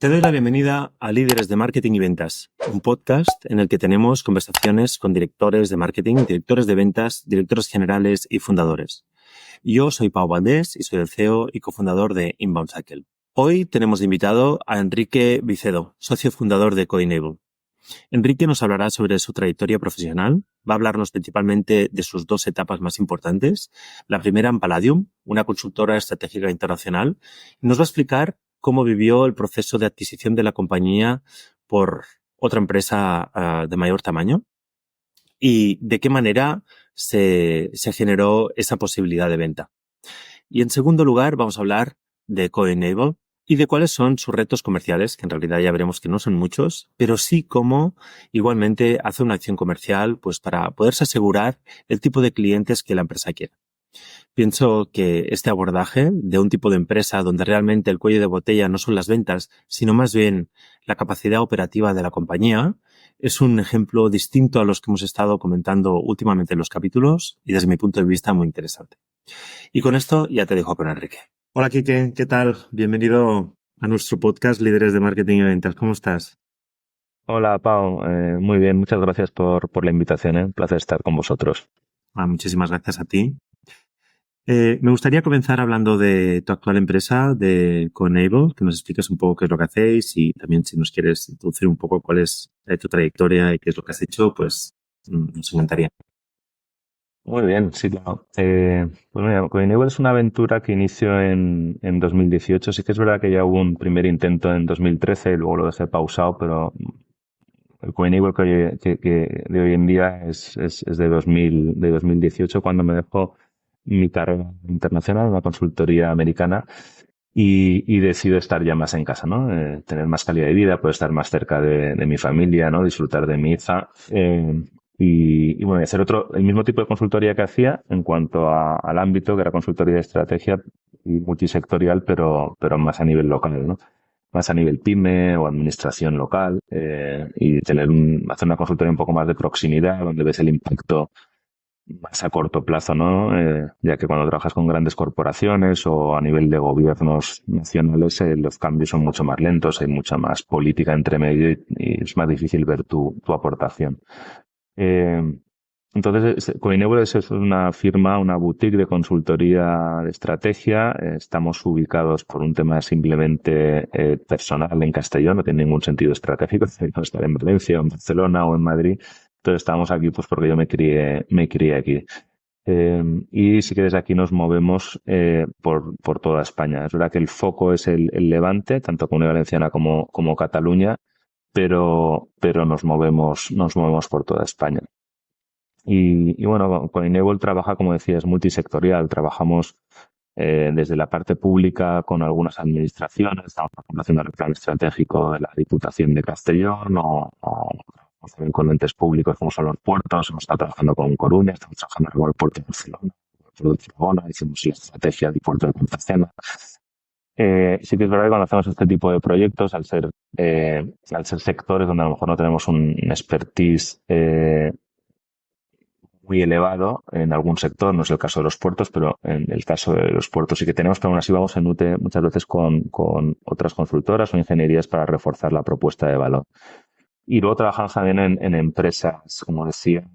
Te doy la bienvenida a Líderes de Marketing y Ventas, un podcast en el que tenemos conversaciones con directores de marketing, directores de ventas, directores generales y fundadores. Yo soy Pau Valdés y soy el CEO y cofundador de Inbound Cycle. Hoy tenemos de invitado a Enrique Vicedo, socio fundador de CoEnable. Enrique nos hablará sobre su trayectoria profesional, va a hablarnos principalmente de sus dos etapas más importantes. La primera en Palladium, una consultora estratégica internacional, y nos va a explicar cómo vivió el proceso de adquisición de la compañía por otra empresa de mayor tamaño y de qué manera se generó esa posibilidad de venta. Y en segundo lugar, vamos a hablar de CoEnable y de cuáles son sus retos comerciales, que en realidad ya veremos que no son muchos, pero sí cómo igualmente hace una acción comercial pues para poderse asegurar el tipo de clientes que la empresa quiere. Pienso que este abordaje de un tipo de empresa donde realmente el cuello de botella no son las ventas, sino más bien la capacidad operativa de la compañía, es un ejemplo distinto a los que hemos estado comentando últimamente en los capítulos y desde mi punto de vista muy interesante. Y con esto ya te dejo con Enrique. Hola, Quique, ¿qué tal? Bienvenido a nuestro podcast Líderes de Marketing y Ventas. ¿Cómo estás? Hola, Pau. Muy bien, muchas gracias por la invitación. Un placer estar con vosotros. Muchísimas gracias a ti. Me gustaría comenzar hablando de tu actual empresa, de CoEnable, que nos expliques un poco qué es lo que hacéis y también si nos quieres introducir un poco cuál es tu trayectoria y qué es lo que has hecho, pues nos encantaría. Muy bien, sí, claro. Pues mira, Coinable es una aventura que inició en 2018. Sí que es verdad que ya hubo un primer intento en 2013 y luego lo dejé pausado, pero el Coinable que de hoy en día es de 2018, cuando me dejó mi carrera internacional, una consultoría americana, y decido estar ya más en casa, ¿no? Tener más calidad de vida, poder estar más cerca de mi familia, ¿no? Disfrutar de mi hija. Y bueno, y hacer el mismo tipo de consultoría que hacía en cuanto al ámbito, que era consultoría de estrategia y multisectorial, pero más a nivel local, ¿no? Más a nivel pyme o administración local, y hacer una consultoría un poco más de proximidad, donde ves el impacto más a corto plazo, ¿no? Ya que cuando trabajas con grandes corporaciones o a nivel de gobiernos nacionales, los cambios son mucho más lentos, hay mucha más política entre medio y es más difícil ver tu aportación. Eh, entonces, Coinable es una firma, una boutique de consultoría de estrategia. Estamos ubicados por un tema simplemente personal en Castellón, no tiene ningún sentido estratégico. Podemos estar en Valencia, o en Barcelona o en Madrid. Entonces estamos aquí pues porque yo me crié aquí. Y si que desde aquí nos movemos por toda España. Es verdad que el foco es el Levante, tanto Comunidad Valenciana como Cataluña, pero nos movemos por toda España. Y bueno, con Enable trabaja, como decías, multisectorial. Trabajamos desde la parte pública con algunas administraciones. Estamos, por ejemplo, haciendo el plan estratégico de la Diputación de Castellón o también con entes públicos como son los puertos. Hemos estado trabajando con Coruña, estamos trabajando con el puerto de Barcelona, el puerto de Tarragona, hicimos la estrategia del puerto de Cartagena. Sí que es verdad que cuando hacemos este tipo de proyectos, al ser sectores donde a lo mejor no tenemos un expertise muy elevado en algún sector, no es el caso de los puertos, pero en el caso de los puertos sí que tenemos, pero aún así vamos en UTE muchas veces con otras consultoras o ingenierías para reforzar la propuesta de valor. Y luego trabajamos también en empresas, como decía,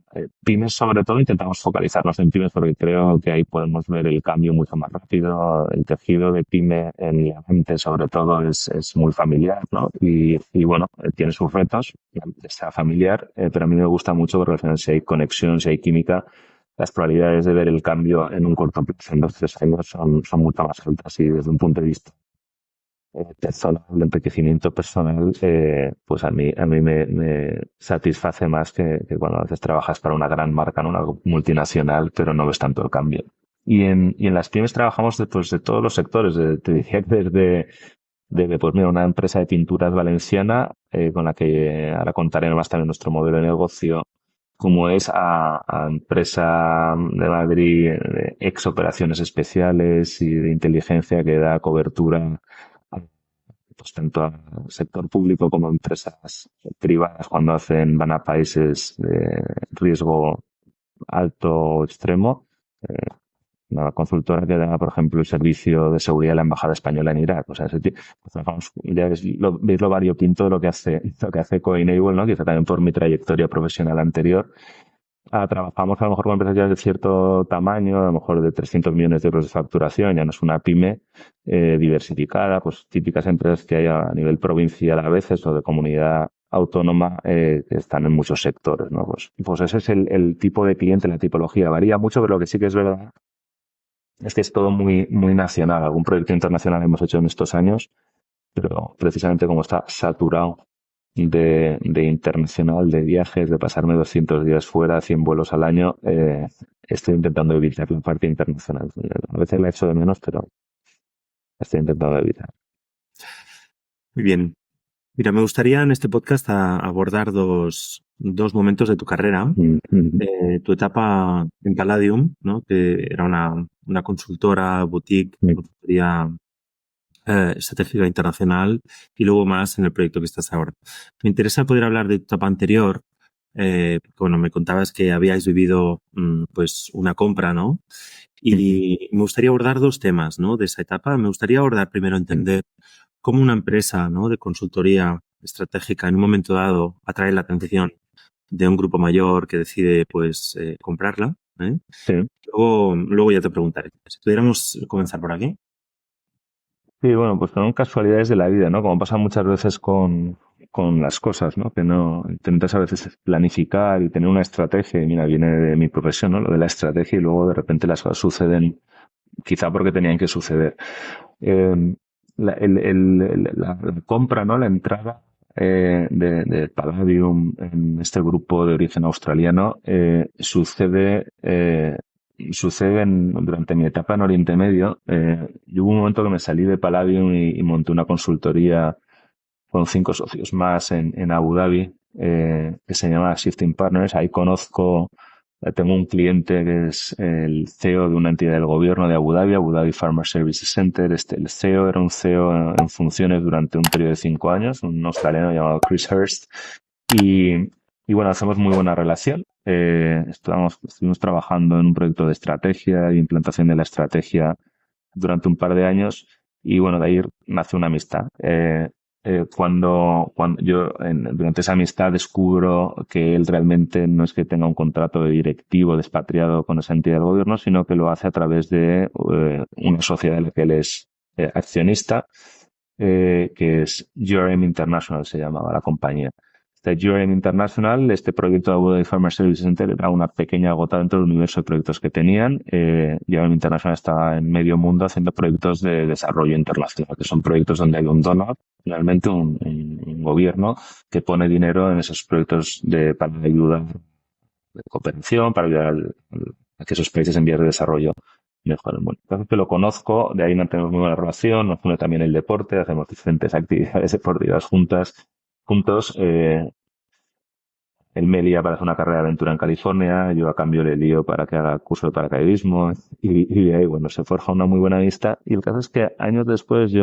pymes sobre todo, intentamos focalizarnos en pymes porque creo que ahí podemos ver el cambio mucho más rápido. El tejido de pyme en Levante sobre todo es muy familiar, ¿no? Y bueno, tiene sus retos, la empresa familiar, pero a mí me gusta mucho porque al final si hay conexión, si hay química, las probabilidades de ver el cambio en un corto plazo, en 2 o 3 años, son mucho más altas y desde un punto de vista personal, de enriquecimiento personal, pues a mí me satisface más que cuando a veces trabajas para una gran marca, ¿no? Una multinacional, pero no ves tanto el cambio. Y en las pymes trabajamos de todos los sectores. Te decía que pues mira, una empresa de pinturas valenciana, con la que ahora contaré más también nuestro modelo de negocio, como es a empresa de Madrid, de ex operaciones especiales y de inteligencia que da cobertura pues tanto al sector público como a empresas privadas cuando van a países de riesgo alto o extremo. Eh, una consultora que da, por ejemplo, el servicio de seguridad de la Embajada Española en Irak. O sea, pues trabajamos, ya veis lo variopinto de lo que hace CoEnable, ¿no? Quizá también por mi trayectoria profesional anterior. Trabajamos a lo mejor con empresas ya de cierto tamaño, a lo mejor de 300 millones de euros de facturación, ya no es una pyme diversificada, pues típicas empresas que hay a nivel provincial a veces o de comunidad autónoma que están en muchos sectores, ¿no? Pues ese es el tipo de cliente, la tipología. Varía mucho, pero lo que sí que es verdad es que es todo muy, muy nacional. Algún proyecto internacional hemos hecho en estos años, pero precisamente como está saturado de internacional, de viajes, de pasarme 200 días fuera, 100 vuelos al año, estoy intentando evitar la parte internacional. A veces la echo de menos, pero estoy intentando evitar. Muy bien. Mira, me gustaría en este podcast abordar dos momentos de tu carrera. Tu etapa en Palladium, ¿no? Que era una consultora boutique, consultoría estratégica internacional, y luego más en el proyecto que estás ahora. Me interesa poder hablar de tu etapa anterior, porque, bueno, me contabas que habíais vivido pues una compra, ¿no? Y me gustaría abordar dos temas, ¿no? De esa etapa. Me gustaría abordar primero entender cómo una empresa, ¿no? De consultoría estratégica en un momento dado atrae la atención de un grupo mayor que decide pues comprarla. Sí. Luego ya te preguntaré. Si pudiéramos comenzar por aquí. Sí, bueno, pues son casualidades de la vida, ¿no? Como pasa muchas veces con las cosas, ¿no? Que no intentas a veces planificar y tener una estrategia. Y mira, viene de mi profesión, ¿no? Lo de la estrategia y luego de repente las cosas suceden quizá porque tenían que suceder. La compra, ¿no? La entrada de Palladium en este grupo de origen australiano sucede durante mi etapa en Oriente Medio. Y hubo un momento que me salí de Palladium y monté una consultoría con 5 socios más en Abu Dhabi, que se llama Shifting Partners. Ahí tengo un cliente que es el CEO de una entidad del gobierno de Abu Dhabi Farmer Services Center. El CEO era un CEO en funciones durante un periodo de 5 años, un australiano llamado Chris Hurst. Y bueno, hacemos muy buena relación. Estuvimos trabajando en un proyecto de estrategia e implantación de la estrategia durante un par de años y bueno, de ahí nace una amistad. Cuando yo durante esa amistad descubro que él realmente no es que tenga un contrato de directivo despatriado con esa entidad del gobierno, sino que lo hace a través de una sociedad en la que él es accionista, que es URM International, se llamaba la compañía. URM International, este proyecto de Abu Dhabi Farmer Services Center era una pequeña gota dentro del universo de proyectos que tenían. URM International está en medio mundo haciendo proyectos de desarrollo internacional, que son proyectos donde hay un donor, finalmente un gobierno que pone dinero en esos proyectos para ayudar de cooperación, para ayudar a que esos países en vías de desarrollo mejoren. Bueno, entonces que lo conozco, de ahí mantenemos muy buena relación, nos une también el deporte, hacemos diferentes actividades deportivas juntos. Él me lía para hacer una carrera de aventura en California, yo a cambio le lío para que haga curso de paracaidismo y de ahí, bueno, se forja una muy buena amistad. Y el caso es que años después y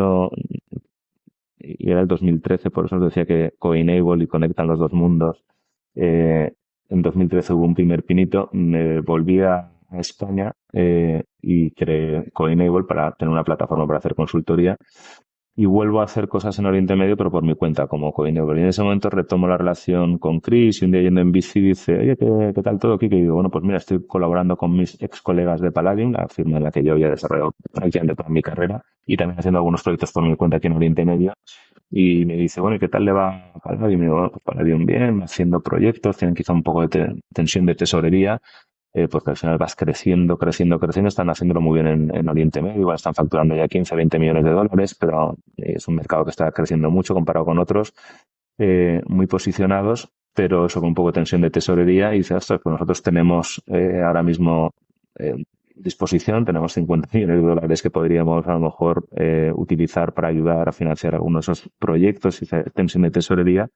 era el 2013, por eso os decía que CoEnable y conectan los dos mundos. En 2013 hubo un primer pinito, me volví a España y creé CoEnable para tener una plataforma para hacer consultoría y vuelvo a hacer cosas en Oriente Medio, pero por mi cuenta, como coinnovador. Y en ese momento retomo la relación con Chris y un día yendo en bici dice, oye, ¿qué tal todo, Kike? Y digo, bueno, pues mira, estoy colaborando con mis ex colegas de Palladium, la firma en la que yo había desarrollado prácticamente toda mi carrera, y también haciendo algunos proyectos por mi cuenta aquí en Oriente Medio. Y me dice, bueno, ¿y qué tal le va a Palladium? Y me digo, bueno, pues Palladium bien, haciendo proyectos, tienen quizá un poco de tensión de tesorería, pues que al final vas creciendo, están haciéndolo muy bien en Oriente Medio, igual están facturando ya 15, 20 millones de dólares, pero es un mercado que está creciendo mucho comparado con otros, muy posicionados, pero eso con un poco de tensión de tesorería y dices, ostras, pues nosotros tenemos ahora mismo disposición, tenemos 50 millones de dólares que podríamos a lo mejor utilizar para ayudar a financiar algunos de esos proyectos y tensión de tesorería.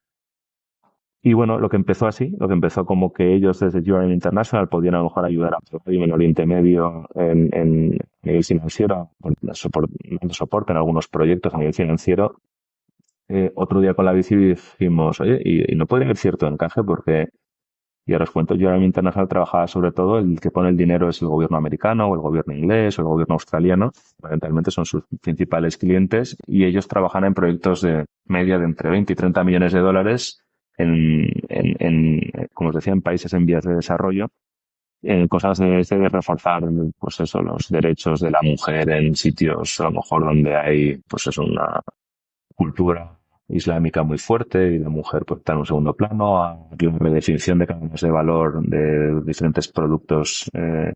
Y bueno, lo que empezó como que ellos desde URM International podían a lo mejor ayudar a en Oriente Medio en nivel financiero, dando soporte en algunos proyectos a nivel financiero. Otro día con la bici dijimos, oye, y no podría haber cierto encaje porque Y ahora os cuento, yo ahora en International trabajaba sobre todo, el que pone el dinero es el gobierno americano o el gobierno inglés o el gobierno australiano. Fundamentalmente son sus principales clientes y ellos trabajan en proyectos de media de entre 20 y 30 millones de dólares como os decía, en países en vías de desarrollo, cosas de reforzar, pues eso, los derechos de la mujer en sitios a lo mejor donde hay, pues eso, una cultura islámica muy fuerte y la mujer pues está en un segundo plano, a la redefinición de cadenas de valor de diferentes productos de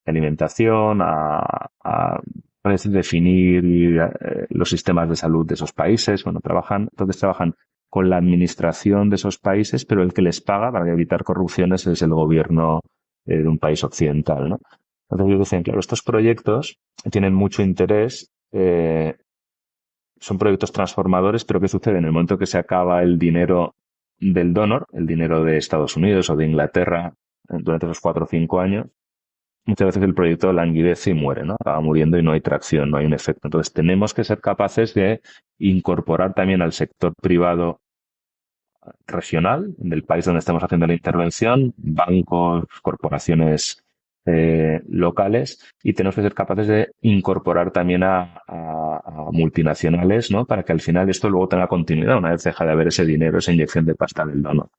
alimentación, a definir los sistemas de salud de esos países. Bueno, entonces trabajan con la administración de esos países, pero el que les paga para evitar corrupciones es el gobierno de un país occidental, ¿no? Entonces ellos dicen, claro, estos proyectos tienen mucho interés, son proyectos transformadores, pero ¿qué sucede? En el momento que se acaba el dinero del donor, el dinero de Estados Unidos o de Inglaterra durante esos 4 o 5 años, muchas veces el proyecto languidece y muere, ¿no? Acaba muriendo y no hay tracción, no hay un efecto. Entonces tenemos que ser capaces de incorporar también al sector privado regional, del país donde estamos haciendo la intervención, bancos, corporaciones locales, y tenemos que ser capaces de incorporar también a multinacionales, ¿no? Para que al final esto luego tenga continuidad, una vez deja de haber ese dinero, esa inyección de pasta del donor.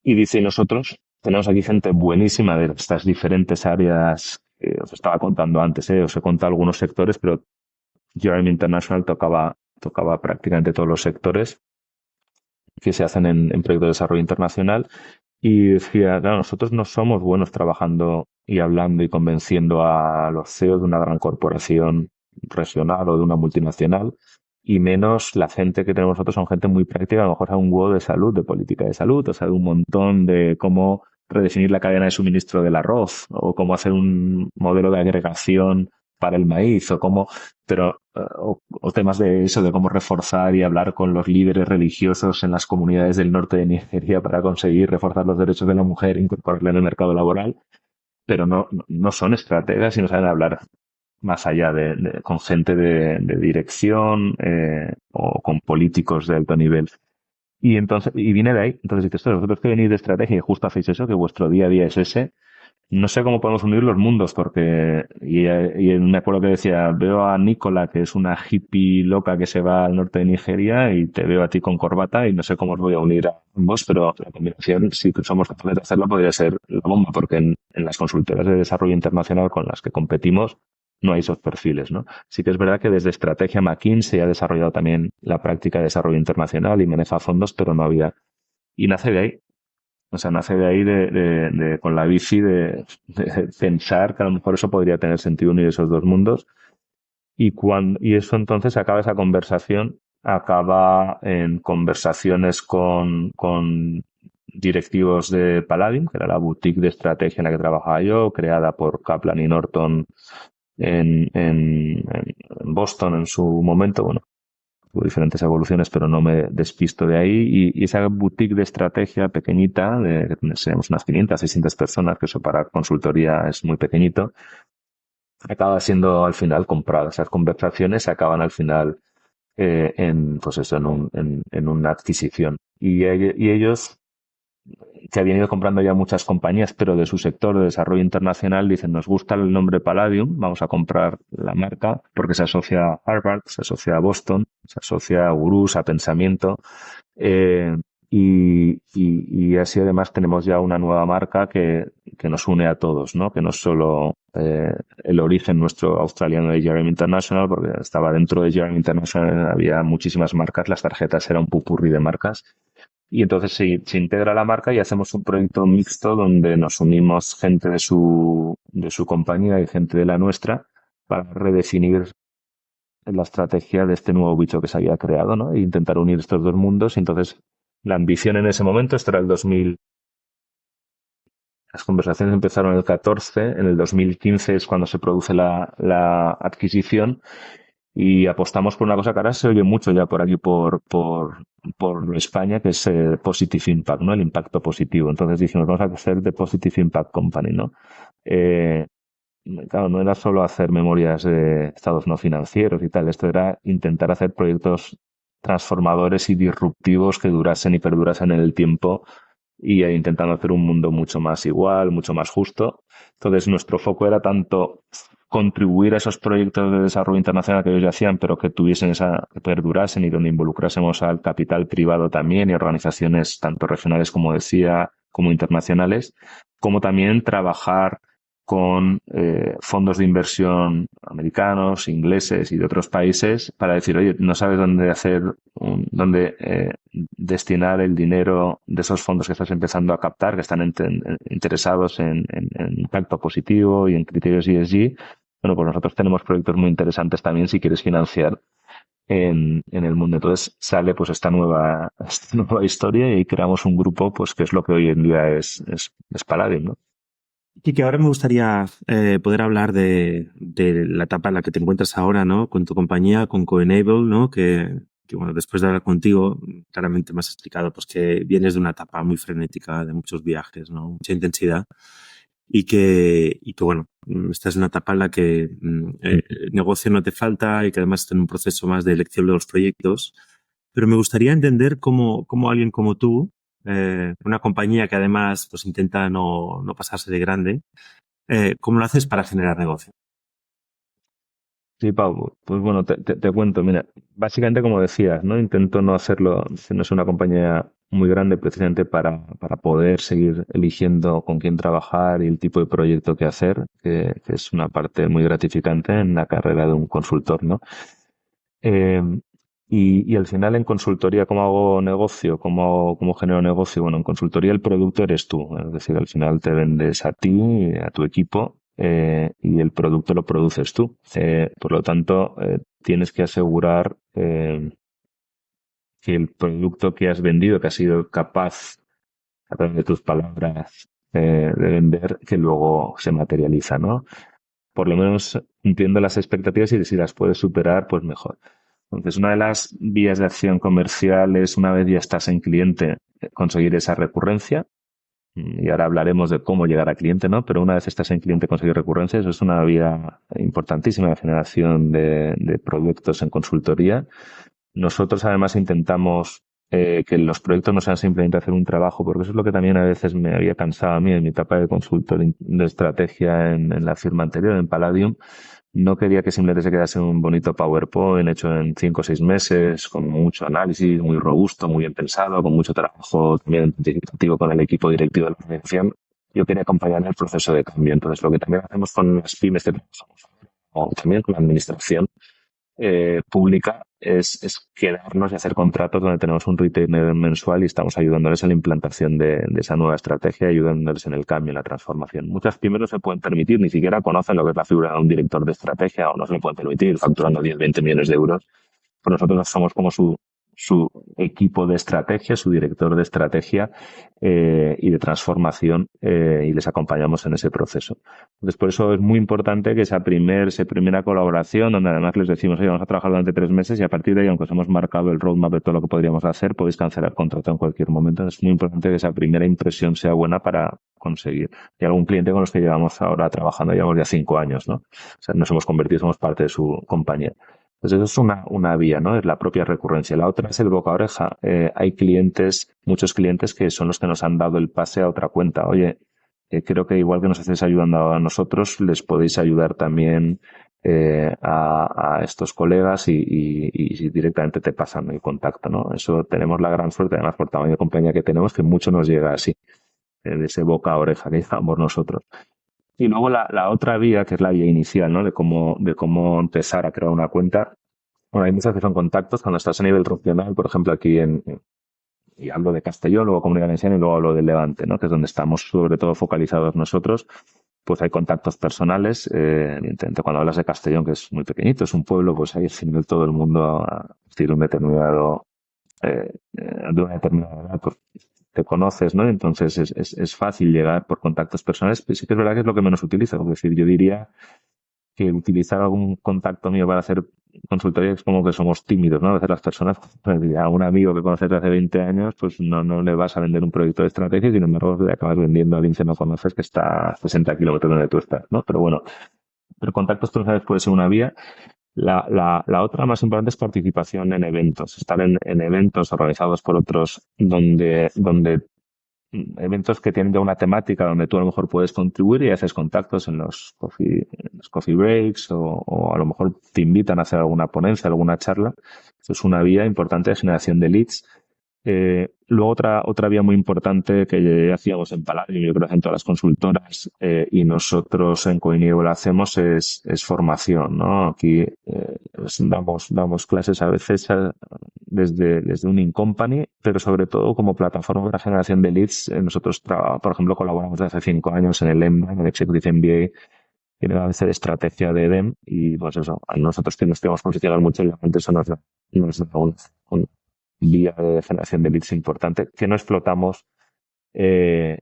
Y dice, y nosotros tenemos aquí gente buenísima de estas diferentes áreas que os estaba contando antes, os he contado algunos sectores, pero Jeremy International tocaba prácticamente todos los sectores que se hacen en proyectos de desarrollo internacional. Y decía, claro, nosotros no somos buenos trabajando y hablando y convenciendo a los CEOs de una gran corporación regional o de una multinacional, y menos la gente que tenemos nosotros son gente muy práctica, a lo mejor sabe un huevo de salud, de política de salud, o sabe un montón de cómo redefinir la cadena de suministro del arroz, o cómo hacer un modelo de agregación para el maíz, o temas de eso, de cómo reforzar y hablar con los líderes religiosos en las comunidades del norte de Nigeria para conseguir reforzar los derechos de la mujer e incorporarla en el mercado laboral, pero no son estrategas y no saben hablar más allá con gente de dirección o con políticos de alto nivel. Y entonces, y viene de ahí. Entonces dices, vosotros que venís de estrategia y justo hacéis eso, que vuestro día a día es ese, no sé cómo podemos unir los mundos, porque, y me acuerdo que decía, veo a Nicola, que es una hippie loca que se va al norte de Nigeria, y te veo a ti con corbata, y no sé cómo os voy a unir a ambos, pero la combinación, si somos capaces de hacerlo, podría ser la bomba, porque en las consultoras de desarrollo internacional con las que competimos, no hay esos perfiles, ¿no? Sí que es verdad que desde estrategia McKinsey ha desarrollado también la práctica de desarrollo internacional y maneja fondos, pero no había. Y nace de ahí. O sea, nace de ahí con la bici de pensar que a lo mejor eso podría tener sentido unir esos dos mundos. Y eso entonces acaba esa conversación, acaba en conversaciones con directivos de Palladium, que era la boutique de estrategia en la que trabajaba yo, creada por Kaplan y Norton en Boston en su momento. Bueno, hubo diferentes evoluciones, pero no me despisto de ahí. Y esa boutique de estrategia pequeñita, que seremos unas 500, 600 personas, que eso para consultoría es muy pequeñito, acaba siendo al final comprada. Esas conversaciones acaban al final pues eso, en una adquisición. Y ellos, que habían ido comprando ya muchas compañías, pero de su sector de desarrollo internacional, dicen, nos gusta el nombre Palladium, vamos a comprar la marca, porque se asocia a Harvard, se asocia a Boston, se asocia a gurús, a pensamiento, eh, y así además tenemos ya una nueva marca que nos une a todos, ¿no? Que no es solo el origen nuestro australiano de Jeremy International, porque estaba dentro de Jeremy International, había muchísimas marcas, las tarjetas eran un pupurri de marcas. Y entonces se integra la marca y hacemos un proyecto mixto donde nos unimos gente de su compañía y gente de la nuestra para redefinir la estrategia de este nuevo bicho que se había creado, ¿no? E intentar unir estos dos mundos. Y entonces la ambición en ese momento, esto era el 2000, las conversaciones empezaron en el 14, en el 2015 es cuando se produce la adquisición. Y apostamos por una cosa que ahora se oye mucho ya por aquí, por España, que es Positive Impact, ¿no? El impacto positivo. Entonces dijimos, vamos a hacer The Positive Impact Company, ¿no? Eh, claro, no era solo hacer memorias de estados no financieros y tal, esto era intentar hacer proyectos transformadores y disruptivos que durasen y perdurasen en el tiempo y intentando hacer un mundo mucho más igual, mucho más justo. Entonces, nuestro foco era tanto contribuir a esos proyectos de desarrollo internacional que ellos ya hacían, pero que tuviesen que perdurasen y donde involucrásemos al capital privado también y organizaciones tanto regionales, como decía, como internacionales, como también trabajar con fondos de inversión americanos, ingleses y de otros países para decir, oye, no sabes dónde dónde destinar el dinero de esos fondos que estás empezando a captar, que están interesados en impacto positivo y en criterios ESG. Bueno, pues nosotros tenemos proyectos muy interesantes también si quieres financiar en el mundo. Entonces sale pues esta nueva historia y creamos un grupo pues que es lo que hoy en día es Palladium, ¿no? Y que ahora me gustaría poder hablar de la etapa en la que te encuentras ahora, ¿no? Con tu compañía, con Coenable, ¿no? Que bueno, después de hablar contigo, claramente me has explicado pues que vienes de una etapa muy frenética, de muchos viajes, ¿no? Mucha intensidad. Y que bueno, esta es una etapa en la que negocio no te falta y que además está en un proceso más de elección de los proyectos. Pero me gustaría entender cómo alguien como tú, una compañía que además pues intenta no pasarse de grande, ¿cómo lo haces para generar negocio? Sí, Pau, pues bueno, te cuento, mira, básicamente como decías, ¿no? Intento no hacerlo, si no es una compañía muy grande precisamente para poder seguir eligiendo con quién trabajar y el tipo de proyecto que hacer, que es una parte muy gratificante en la carrera de un consultor, ¿no? Eh, y al final en consultoría, ¿cómo hago negocio? ¿Cómo genero negocio? Bueno, en consultoría el producto eres tú. Es decir, al final te vendes a ti, a tu equipo, y el producto lo produces tú. Por lo tanto, tienes que asegurar que el producto que has vendido, que has sido capaz a través de tus palabras de vender, que luego se materializa, ¿no? Por lo menos entiendo las expectativas y si las puedes superar, pues mejor. Entonces, una de las vías de acción comercial es, una vez ya estás en cliente, conseguir esa recurrencia. Y ahora hablaremos de cómo llegar a cliente, ¿no? Pero una vez estás en cliente, conseguir recurrencia, eso es una vía importantísima de generación de proyectos en consultoría. Nosotros además intentamos que los proyectos no sean simplemente hacer un trabajo, porque eso es lo que también a veces me había cansado a mí en mi etapa de consultor de estrategia en la firma anterior, en Palladium. No quería que simplemente se quedase un bonito PowerPoint hecho en 5 o 6 meses, con mucho análisis, muy robusto, muy bien pensado, con mucho trabajo también participativo con el equipo directivo de la organización. Yo quería acompañar el proceso de cambio. Entonces, lo que también hacemos con las pymes que trabajamos, o también con la administración, pública es quedarnos y hacer contratos donde tenemos un retainer mensual y estamos ayudándoles en la implantación de esa nueva estrategia, ayudándoles en el cambio, en la transformación. Muchas pymes no se pueden permitir, ni siquiera conocen lo que es la figura de un director de estrategia o no se lo pueden permitir facturando 10, 20 millones de euros. Pues nosotros somos como su equipo de estrategia, su director de estrategia y de transformación y les acompañamos en ese proceso. Entonces, por eso es muy importante que esa primera colaboración, donde además les decimos, oye, vamos a trabajar durante 3 meses y a partir de ahí, aunque os hemos marcado el roadmap de todo lo que podríamos hacer, podéis cancelar el contrato en cualquier momento. Es muy importante que esa primera impresión sea buena para conseguir. Hay algún cliente con los que llevamos ahora trabajando, llevamos ya 5 años, ¿no? O sea, nos hemos convertido, somos parte de su compañía. Entonces, eso es una vía, ¿no? Es la propia recurrencia. La otra es el boca a oreja. Hay clientes, muchos clientes que son los que nos han dado el pase a otra cuenta. Oye, creo que igual que nos estáis ayudando a nosotros, les podéis ayudar también a estos colegas y directamente te pasan el contacto, ¿no? Eso tenemos la gran suerte, además por tamaño de compañía que tenemos, que mucho nos llega así, de ese boca a oreja que llamamos nosotros. Y luego la otra vía, que es la vía inicial, ¿no? De cómo empezar a crear una cuenta. Bueno, hay muchas que son contactos cuando estás a nivel regional, por ejemplo, aquí y hablo de Castellón, luego Comunidad Valenciana y luego hablo de Levante, ¿no? Que es donde estamos sobre todo focalizados nosotros. Pues hay contactos personales. Evidentemente, cuando hablas de Castellón, que es muy pequeñito, es un pueblo, pues ahí al final todo el mundo a partir de una determinada edad, pues te conoces, ¿no? Entonces es fácil llegar por contactos personales, pero sí que es verdad que es lo que menos utilizo. Es decir, yo diría que utilizar algún contacto mío para hacer consultoría es como que somos tímidos, ¿no? A veces las personas, pues, a un amigo que conoces de hace 20 años, pues no le vas a vender un proyecto de estrategia, sin embargo, le acabas vendiendo a alguien que no conoces que está a 60 kilómetros donde tú estás, ¿no? Pero bueno, pero contactos personales puede ser una vía. La otra más importante es participación en eventos, estar en eventos organizados por otros donde eventos que tienen ya una temática donde tú a lo mejor puedes contribuir y haces contactos en los coffee breaks o a lo mejor te invitan a hacer alguna ponencia, alguna charla. Eso es una vía importante de generación de leads. Luego otra vía muy importante que hacíamos en Palladium, yo creo que en todas las consultoras y nosotros en Coinable hacemos es formación, ¿no? Aquí damos clases a veces desde un in-company, pero sobre todo como plataforma para generación de leads. Nosotros, por ejemplo, colaboramos desde hace 5 años en el EMBA, en el Executive MBA, que era a veces estrategia de EDEM, y pues eso, a nosotros que nos tenemos posicionado mucho, realmente eso nos da un vía de generación de leads importante que no explotamos eh,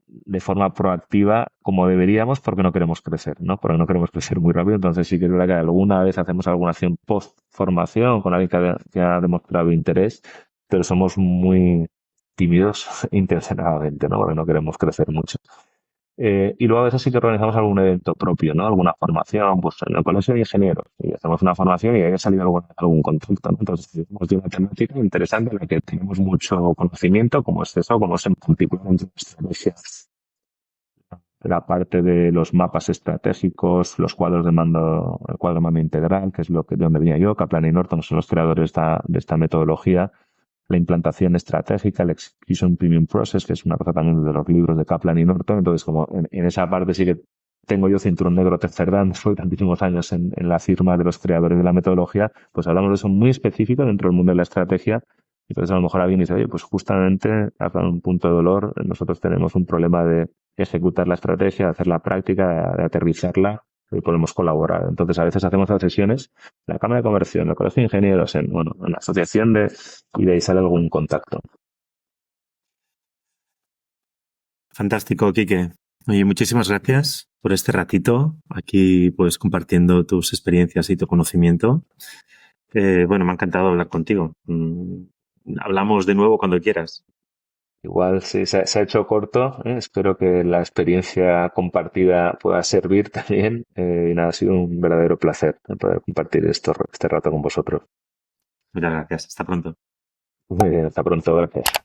de forma proactiva como deberíamos porque no queremos crecer, ¿no? Porque no queremos crecer muy rápido. Entonces sí que es verdad que alguna vez hacemos alguna acción post formación con alguien que ha demostrado interés, pero somos muy tímidos intencionadamente, ¿no? Porque no queremos crecer mucho. Y luego a veces sí que organizamos algún evento propio, ¿no? Alguna formación, pues en el colegio de ingenieros. Y hacemos una formación y ahí ha salido algún contacto, ¿no? Entonces, hemos de una temática interesante en la que tenemos mucho conocimiento, como es eso, como es en particular en estrategias. La parte de los mapas estratégicos, los cuadros de mando, el cuadro de mando integral, que es de donde venía yo. Kaplan y Norton son los creadores de esta metodología. La implantación estratégica, el Execution Premium Process, que es una cosa también de los libros de Kaplan y Norton. Entonces, como en esa parte sí que tengo yo cinturón negro tercer dan, después de tantísimos años en la firma de los creadores de la metodología, pues hablamos de eso muy específico dentro del mundo de la estrategia. Entonces, a lo mejor alguien dice, oye, pues justamente, hasta un punto de dolor, nosotros tenemos un problema de ejecutar la estrategia, de hacer la práctica, de aterrizarla, y podemos colaborar. Entonces, a veces hacemos las sesiones en la Cámara de Comercio, en el Colegio de Ingenieros, en la asociación y de ahí sale algún contacto. Fantástico, Quique. Oye, muchísimas gracias por este ratito aquí, pues compartiendo tus experiencias y tu conocimiento. Bueno, me ha encantado hablar contigo. Hablamos de nuevo cuando quieras. Igual sí, se ha hecho corto. Espero que la experiencia compartida pueda servir también. Y nada, ha sido un verdadero placer poder compartir este rato con vosotros. Muchas gracias. Hasta pronto. Muy bien, hasta pronto. Gracias.